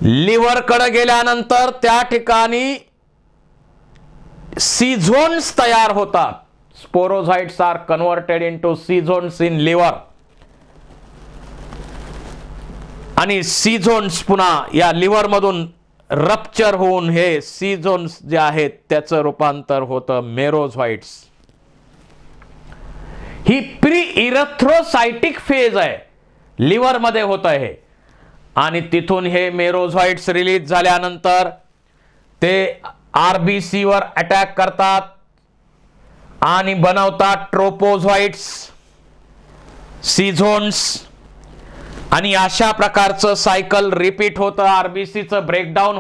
Liver कडे गेल्यानंतर त्या ठिकाणी सी झोन्स तयार होतात. Sporozoites are converted into schizonts in liver आणि सी झोन्स पुन्हा या लिव्हर मधून रप्चर होऊन हे सी झोन्स जे आहेत त्याचं रूपांतर होतं मेरोझाइट्स. ही प्री इरेथ्रोसायटिक फेज आहे, लिव्हर मध्ये होत आहे. आणि तिथून हे मेरोझाइट्स रिलीज झाल्यानंतर ते आरबीसी वर अटॅक करतात आणि बनवतात ट्रोपोझाइट्स, सीझोन्स. आणि अशा प्रकारचं सायकल रिपीट होतं. आरबीसीचं ब्रेकडाऊन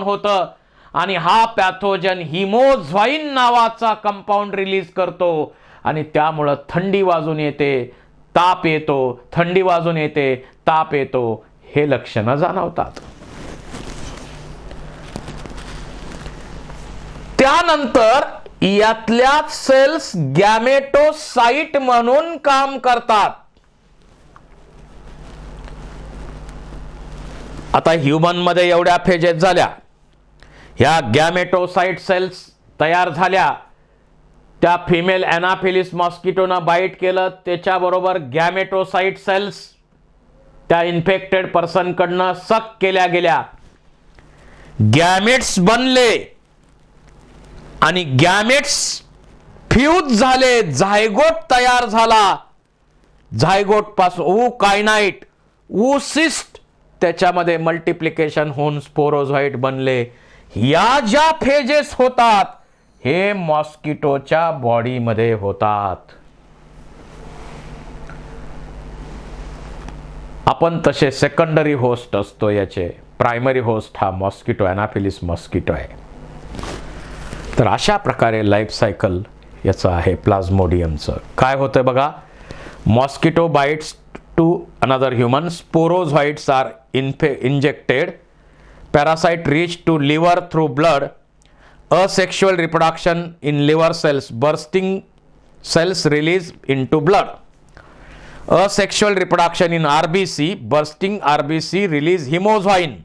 होतं आणि हा पॅथोजन हिमोझाईन नावाचा कंपाऊंड रिलीज करतो आणि त्यामुळं थंडी वाजून येते, ताप येतो, थंडी वाजून येते, ताप येतो, हे लक्षणं जाणवतात. त्यानंतर यातल्या सेल्स गॅमेटोसाइट म्हणून काम करतात. आता ह्युमन मध्ये एवढ्या फेजेस झाल्या, ह्या गॅमेटोसाइट सेल्स तयार झाल्या. त्या फिमेल एनाफिलिस मॉस्किटोनं बाईट केलं, त्याच्याबरोबर गॅमेटोसाइट सेल्स त्या इन्फेक्टेड पर्सन कडनं सक केल्या गेल्या, गॅमेट्स बनले आणि गॅमेट्स फ्यूज झाले, झायगोट तयार झाला. झायगोट पासून ookinete, oocyst त्याच्यामध्ये मल्टिप्लिकेशन होऊन स्पोरोझाइट बनले. या ज्या फेजेस होतात हे मॉस्किटोच्या बॉडीमध्ये होतात. आपण तसे सेकंडरी होस्ट असतो, याचे प्रायमरी होस्ट हा मॉस्किटो एनाफिलिस मॉस्किटो आहे. तर अशा प्रकारे लाईफ सायकल याचं आहे प्लाझ्मोडियमचं. काय होतं बघा, mosquito bytes to another human, sporozoites are injected, parasite reach to liver through blood, asexual reproduction in liver cells, bursting cells release into blood, asexual reproduction in RBC, bursting RBC release hemozoin,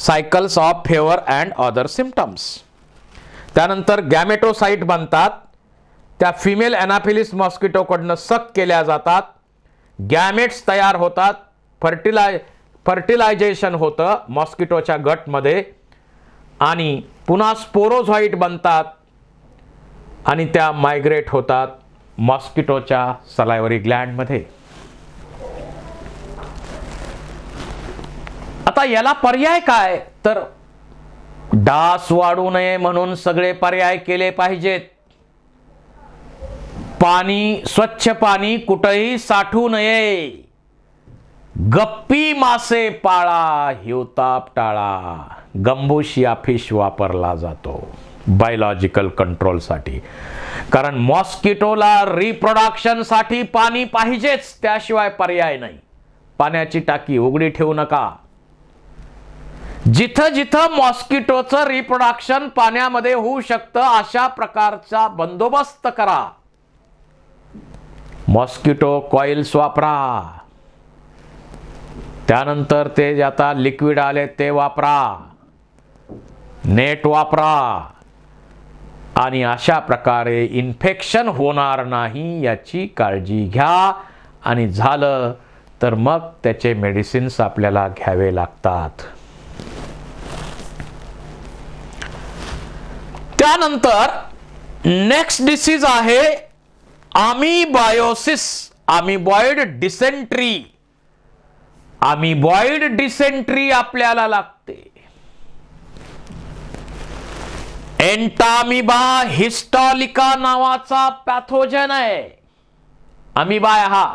cycles of fever and other symptoms. त्यानंतर गॅमेटोसाइट बनतात, त्या female Anopheles mosquito कडनं सक केल्या जातात, gametes तयार होतात, fertilisation होतं मॉस्किटोच्या गटमध्ये आणि पुन्हा स्पोरोझाइट बनतात आणि त्या मायग्रेट होतात मॉस्किटोच्या सलायवरी ग्लँडमध्ये. आता याला पर्याय काय, तर डास वाढू नये म्हणून सगळे पर्याय केले पाहिजेत. पाणी, स्वच्छ पाणी कुठेही साठू नये, गप्पी मासे पाळा, हिवताप टाळा. गंबुशिया फिश वापरला जातो बायोलॉजिकल कंट्रोल साठी, कारण मॉस्किटोला रिप्रोडक्शन साठी पाणी पाहिजेच, त्याशिवाय पर्याय नाही. पाण्याची टाकी उघडी ठेवू नका. जिथं जिथं मॉस्किटोचं रिप्रोडक्शन पाण्यामध्ये होऊ शकतं अशा प्रकारचा बंदोबस्त करा. मॉस्किटो कॉइल्स वापरा, त्यानंतर ते आता लिक्विड आले ते वापरा, नेट वापरा आणि अशा प्रकारे इन्फेक्शन होणार नाही याची काळजी घ्या. आणि झालं तर मग त्याचे मेडिसिन्स आपल्याला घ्यावे लागतात. त्यानंतर नेक्स्ट डिसीज आहे अमीबायोसिस, अमीबॉइड डिसेंट्री. अमीबॉइड डिसेंट्री आपल्याला लागते. एंटामिबा हिस्टॉलिका नावाचा पॅथोजन आहे. अमीबा हा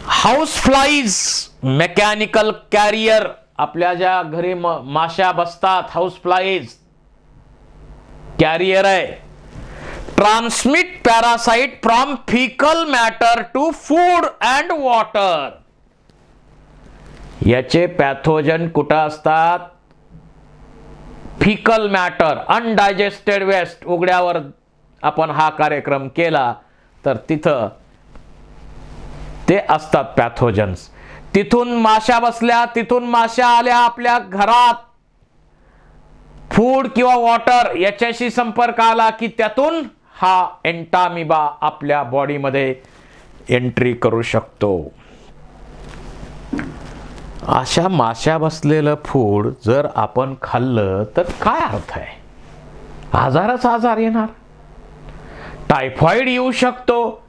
हाऊस फ्लाईज, मेकॅनिकल कॅरियर, आपल्या ज्या घरी माशा बसतात हाऊस फ्लाईज कॅरियर आहे. Transmit parasite from faecal matter to food and water. याचे पॅथोजन कुठं असतात, फिकल मॅटर, अनडायजेस्टेड वेस्ट. उघड्यावर आपण हा कार्यक्रम केला तर तिथं ते असतात पॅथोजन्स. तिथून माशा बसल्या, तिथून माशा आल्या आपल्या घरात, फूड किंवा वॉटर याच्याशी संपर्क आला की त्यातून हा एंटामिबा आपल्या बॉडीमध्ये एंट्री करू शकतो. अशा माशा बसलेलं फूड जर आपण खाल्लं तर काय अर्थ आहे? आजारच आजार येणार. टायफॉइड येऊ शकतो,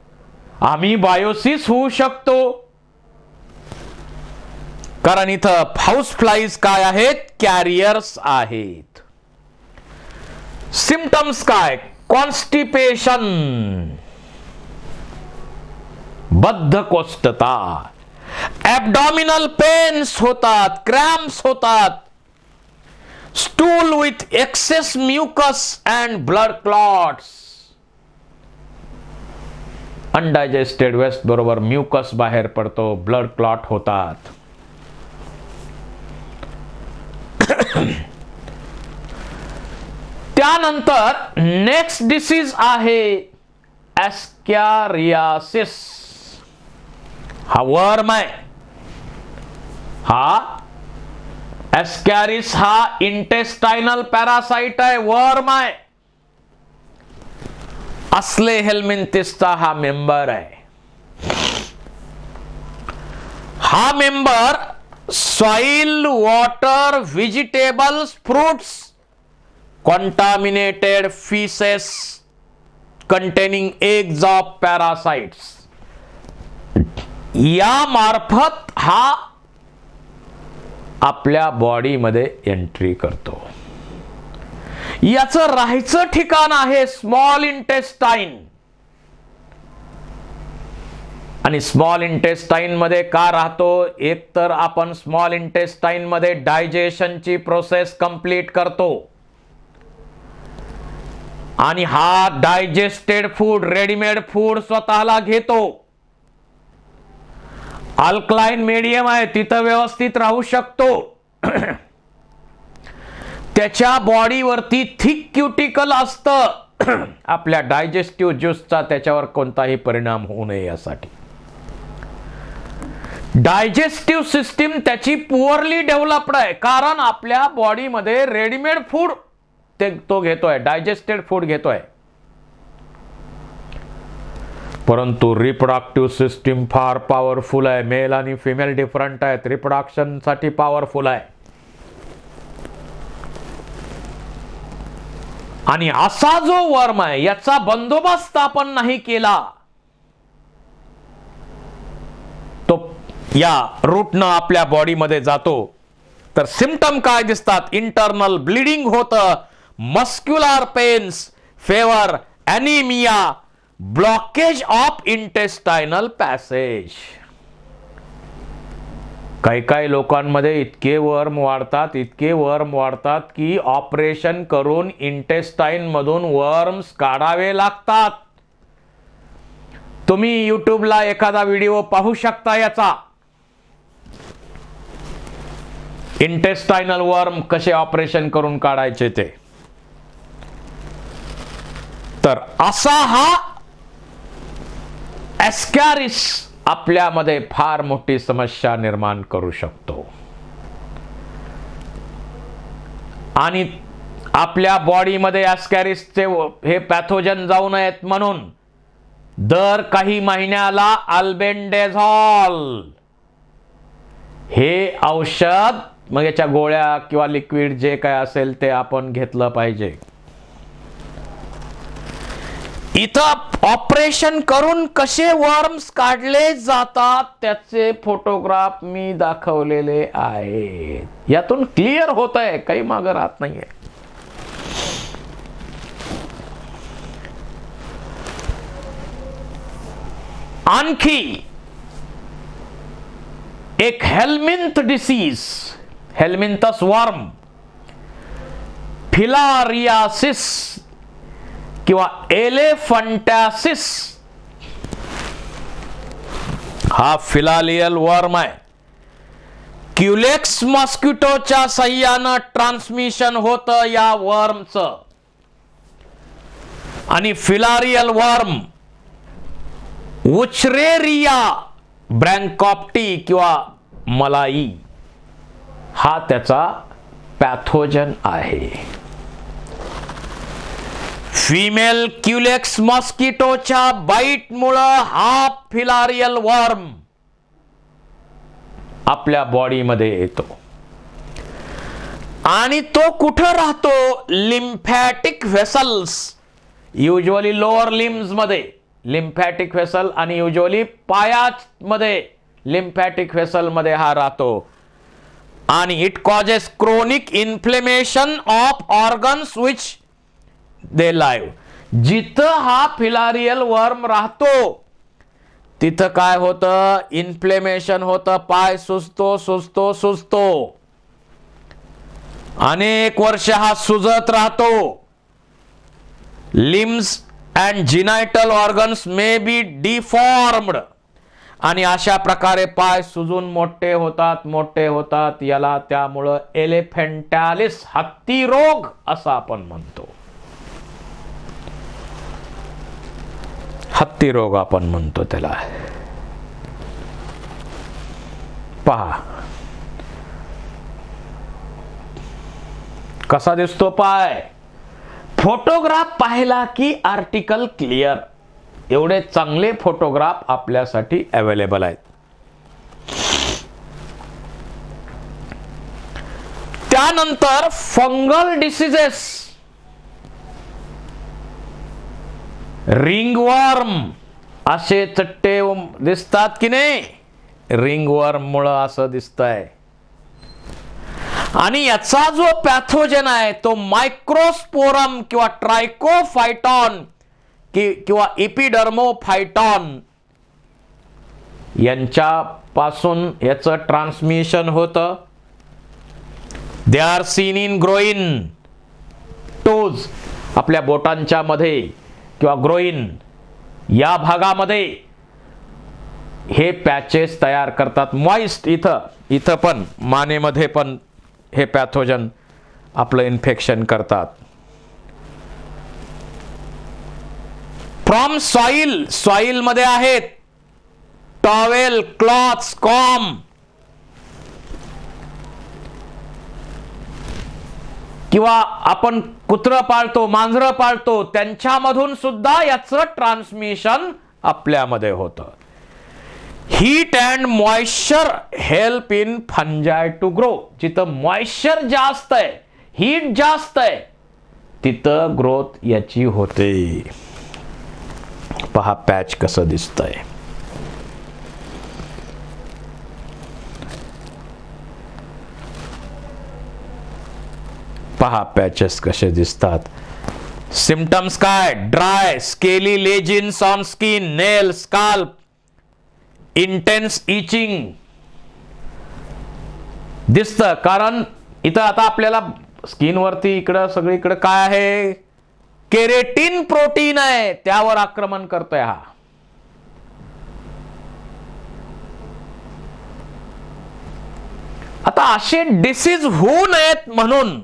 अमिबायोसिस होऊ शकतो. कारण इथं हाऊस फ्लाईज काय आहेत? कॅरियर्स आहेत. सिम्पटम्स काय? कॉन्स्टिपेशन, बद्धकोष्ठता, ॲब्डॉमिनल पेन्स होतात, क्रॅम्प्स होतात, stool with excess mucus and blood clots. Undigested waste बरोबर म्युकस बाहेर पडतो, ब्लड क्लॉट होतात. त्यानंतर नेक्स्ट डिसीज आहे ॲस्कॅरियासिस. हा वर्म आहे. हा ॲस्कॅरिस हा इंटेस्टायनल पॅरासाइट आहे, वर्म आहे. असले हेल्मिंथिसचा हा मेंबर आहे. हा member soil, water, vegetables, fruits, contaminated feces containing eggs of parasites या मार्फत हा आपल्या बॉडीमध्ये एंट्री करतो. याचं राहायचं ठिकाण आहे स्मॉल इंटेस्टाइन. आणि स्मॉल इंटेस्टाइन मध्ये का राहतो? एक तर आपण स्मॉल इंटेस्टाइन मध्ये डायजेशनची प्रोसेस कंप्लीट करतो आणि हा डायजेस्टेड फूड, रेडीमेड फूड स्वतःला घेतो. अल्कलाइन मीडियम आहे, तिथं व्यवस्थित राहू शकतो. त्याच्या बॉडीवरती थिक क्युटिकल असतं. आपल्या डायजेस्टिव्ह ज्यूसचा त्याच्यावर कोणताही परिणाम होऊ नये यासाठी. डायजेस्टिव्ह सिस्टीम त्याची पुअरली डेव्हलप्ड आहे, कारण आपल्या बॉडीमध्ये रेडीमेड फूड तो घेतोय, डायजेस्टेड फूड घेतोय. परंतु रिप्रोडक्टिव्ह सिस्टीम फार पॉवरफुल आहे. मेल आणि फिमेल डिफरंट आहेत, रिप्रोडक्शन साठी पॉवरफुल आहे. आणि असा जो वर्म आहे याचा बंदोबस्त आपण नाही केला तो या रूटनं आपल्या बॉडीमध्ये जातो तर सिम्पटम काय दिसतात? इंटरनल ब्लिडिंग होतं, muscular pains, fever, anaemia, blockage of intestinal passage. काही लोकांमध्ये इतके वर्म वाढतात की ऑपरेशन करून इंटेस्टाइन मधून वर्म्स काढावे लागतात. तुम्ही युट्यूबला एखादा व्हिडिओ पाहू शकता याचा. इंटेस्टायनल वर्म कसे ऑपरेशन करून काढायचे ते. तर असा हा ॲस्कॅरिस आपल्यामध्ये फार मोठी समस्या निर्माण करू शकतो. आणि आपल्या बॉडीमध्ये ॲस्कॅरिसचे हे पॅथोजन जाऊ नयेत म्हणून दर काही महिन्याला अल्बेंडेझॉल हे औषध, मग याच्या गोळ्या किंवा लिक्विड जे काय असेल ते आपण घेतलं पाहिजे. इथं ऑपरेशन करून कसे वर्म्स काढले जातात त्याचे फोटोग्राफ मी दाखवलेले आहेत. यातून क्लिअर होत आहे, काही मागं राहत नाहीये. आणखी एक हेल्मिंथ डिसीज, हेल्मिंथस वर्म, फिलारियासिस किंवा एलेफंटॅसिस हा फिलालियल वर्म आहे. क्युलेक्स मॉस्किटोच्या सहाय्यानं ट्रान्समिशन होतं या वर्मचं. आणि फिलारियल वर्म वुचरेरिया ब्रँकॉप्टी किंवा मलाई हा त्याचा पॅथोजन आहे. फिमेल क्युलेक्स मॉस्किटोच्या बाईटमुळं हा फिलारियल वर्म आपल्या बॉडीमध्ये येतो आणि तो कुठं राहतो? Lymphatic vessels, usually lower limbs मध्ये लिम्फॅटिक व्हेसल आणि युजली पायामध्ये लिम्फॅटिक व्हेसल मध्ये हा राहतो आणि it causes chronic inflammation of organs which they live. जिथं हा फिलारियल वर्म राहतो तिथं काय होतं? इन्फ्लेमेशन होतं, पाय सुजतो. अनेक वर्ष हा सुजत राहतो. Limbs and genital organs may be deformed आणि अशा प्रकारे पाय सुजून मोठे होतात. याला त्यामुळं एलिफेंटालिस, हत्ती रोग असं आपण म्हणतो. हत्ती रोग आपण म्हणतो त्याला. पहा कसा दिसतो पाय. फोटोग्राफ पाहिला की आर्टिकल क्लिअर. एवढे चांगले फोटोग्राफ आपल्यासाठी अवेलेबल आहेत. त्यानंतर फंगल डिसीजेस, रिंगवर्म असे चट्टे दिसतात की नाही? रिंगवर्म मुळे असं दिसतंय. आणि याचा जो पॅथोजन आहे तो मायक्रोस्पोरम किंवा ट्रायकोफायटॉन किंवा इपिडर्मोफायटॉन यांच्यापासून याचं ट्रान्समिशन होतं. They are seen in groin toes, आपल्या बोटांच्या मध्ये किंवा ग्रोइन या भागामध्ये हे पॅचेस तयार करतात. मॉइस्ट इथं पण मानेमध्ये पण हे पॅथोजन आपलं इन्फेक्शन करतात. फ्रॉम सॉइल मध्ये आहेत टॉवेल, क्लॉथ्स, कॉम किंवा आपण कुत्रं पाळतो, मांजरं पाळतो, त्यांच्यामधून सुद्धा याचं ट्रान्समिशन आपल्यामध्ये होतं. Heat and moisture help in fungi to grow. जिथं मॉइश्चर जास्त आहे, हीट जास्त आहे, तिथं ग्रोथ याची होते. पहा पॅच कसं दिसतंय. पहा पॅचेस कसे दिसतात. सिम्पटम्स काय? Dry scaly lesions on skin, nail, scalp, intense itching दिसतं. कारण इथं आता आपल्याला स्किनवरती इकडं सगळीकडे काय आहे? केरेटिन प्रोटीन आहे, त्यावर आक्रमण करतोय हा. आता असे डिसीज होऊ नयेत म्हणून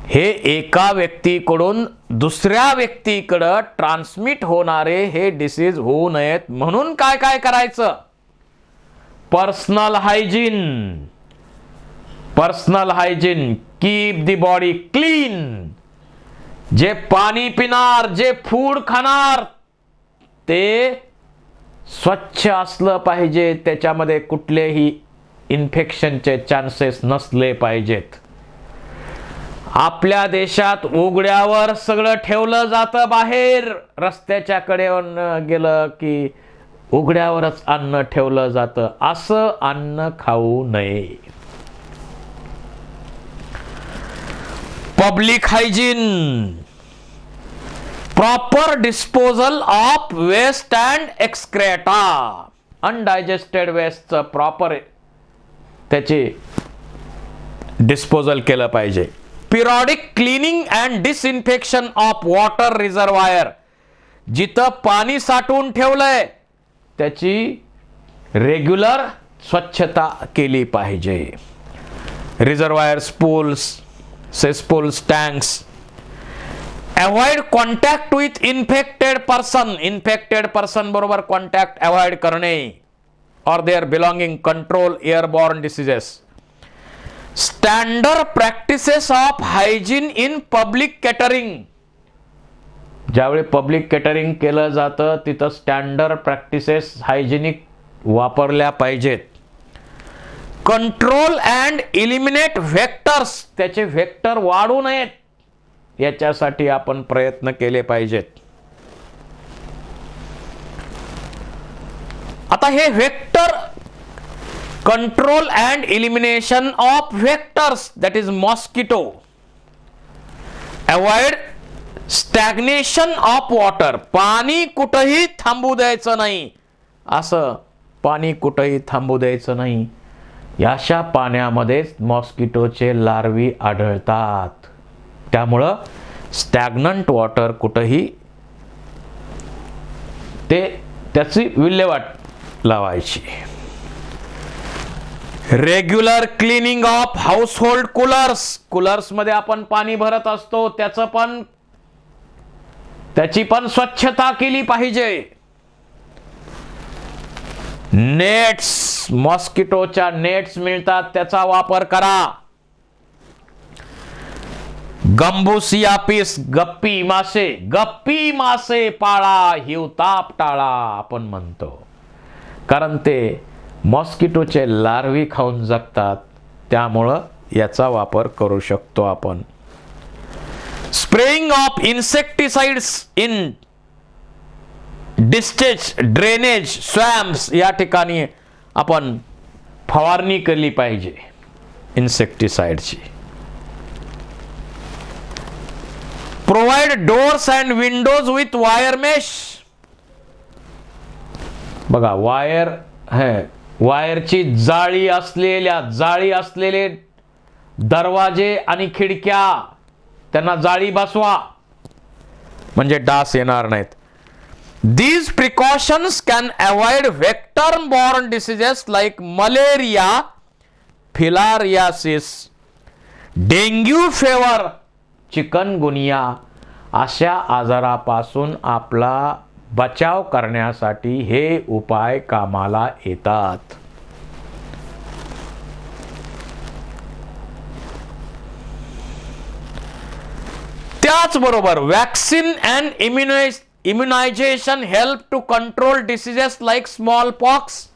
हे एका व्यक्तीकडून दुसऱ्या व्यक्तीकडे ट्रान्समिट होणारे हे डिसीज होऊ नयेत म्हणून काय काय करायचं? Personal hygiene, keep the body clean. जे पाणी पिणार, जे फूड खाणार ते स्वच्छ असलं पाहिजे. त्याच्यामध्ये कुठलेही इन्फेक्शनचे चान्सेस नसले पाहिजेत. आपल्या देशात उघड्यावर सगळं ठेवलं जातं. बाहेर रस्त्याच्या कडेवर गेलं की उघड्यावरच अन्न ठेवलं जातं. असं अन्न खाऊ नये. Public hygiene, proper disposal of waste and excreta. Undigested वेस्टचं प्रॉपर त्याचे डिस्पोजल केलं पाहिजे. Periodic cleaning and disinfection of water reservoir. जिथं पाणी साठवून ठेवलंय त्याची रेग्युलर स्वच्छता केली पाहिजे. Reservoir, pools, cesspools, tanks. Avoid contact with infected person बरोबर कॉन्टॅक्ट अवॉइड करणे, और their belonging, control airborne diseases. Standard practices of hygiene in public catering. ज्यावेळी पब्लिक कॅटरिंग केलं जातं तिथं स्टँडर्ड प्रॅक्टिसेस हायजिनिक वापरल्या पाहिजेत. कंट्रोल अँड इलिमिनेट व्हेक्टर्स, त्याचे व्हेक्टर वाढू नयेत याच्यासाठी आपण प्रयत्न केले पाहिजेत. आता हे vector, control and elimination of vectors, that is mosquito. Avoid stagnation of water, पाणी कुठंही थांबू द्यायचं नाही. असं पाणी कुठंही थांबू द्यायचं नाही. याशा पाण्यामध्येच मॉस्किटोचे लार्वी आढळतात. त्यामुळं स्टॅग्नंट वॉटर कुठंही त्याची विल्हेवाट लावायची. Regular cleaning of household coolers मध्ये आपण पाणी भरत असतो, त्याची पण स्वच्छता केली पाहिजे. नेट्स, मॉस्किटोच्या नेट्स मिळतात, त्याचा वापर करा. गंबुसिया पीस, गप्पी मासे पाळा, हिवताप टाळा आपण म्हणतो, कारण ते मॉस्किटोचे लार्वी खाऊन जगतात. त्यामुळं याचा वापर करू शकतो आपण. Spraying of insecticides in ditches, drainage, swamps या ठिकाणी आपण फवारणी केली पाहिजे इन्सेक्टिसाइडची. Provide doors and windows with wire mesh. बघा, वायरची जाळी असलेले दरवाजे आणि खिडक्या, त्यांना जाळी बसवा म्हणजे डास येणार नाहीत. These precautions can avoid vector-borne diseases like malaria, filariasis, dengue fever, chikungunya अशा आजारापासून आपला बचाव करण्यासाठी हे उपाय कामाला येतात. त्याचबरोबर vaccine and immunisation help to control diseases like smallpox,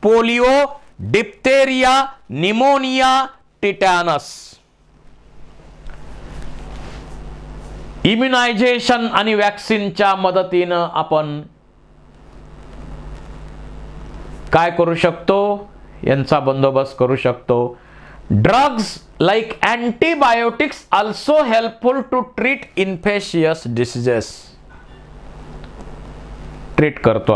polio, diphtheria, pneumonia, tetanus. Immunisation आणि वॅक्सिनच्या मदतीनं आपण काय करू शकतो, यांचा बंदोबस्त करू शकतो. Drugs like antibiotics also helpful to treat infectious diseases. Treat करतो.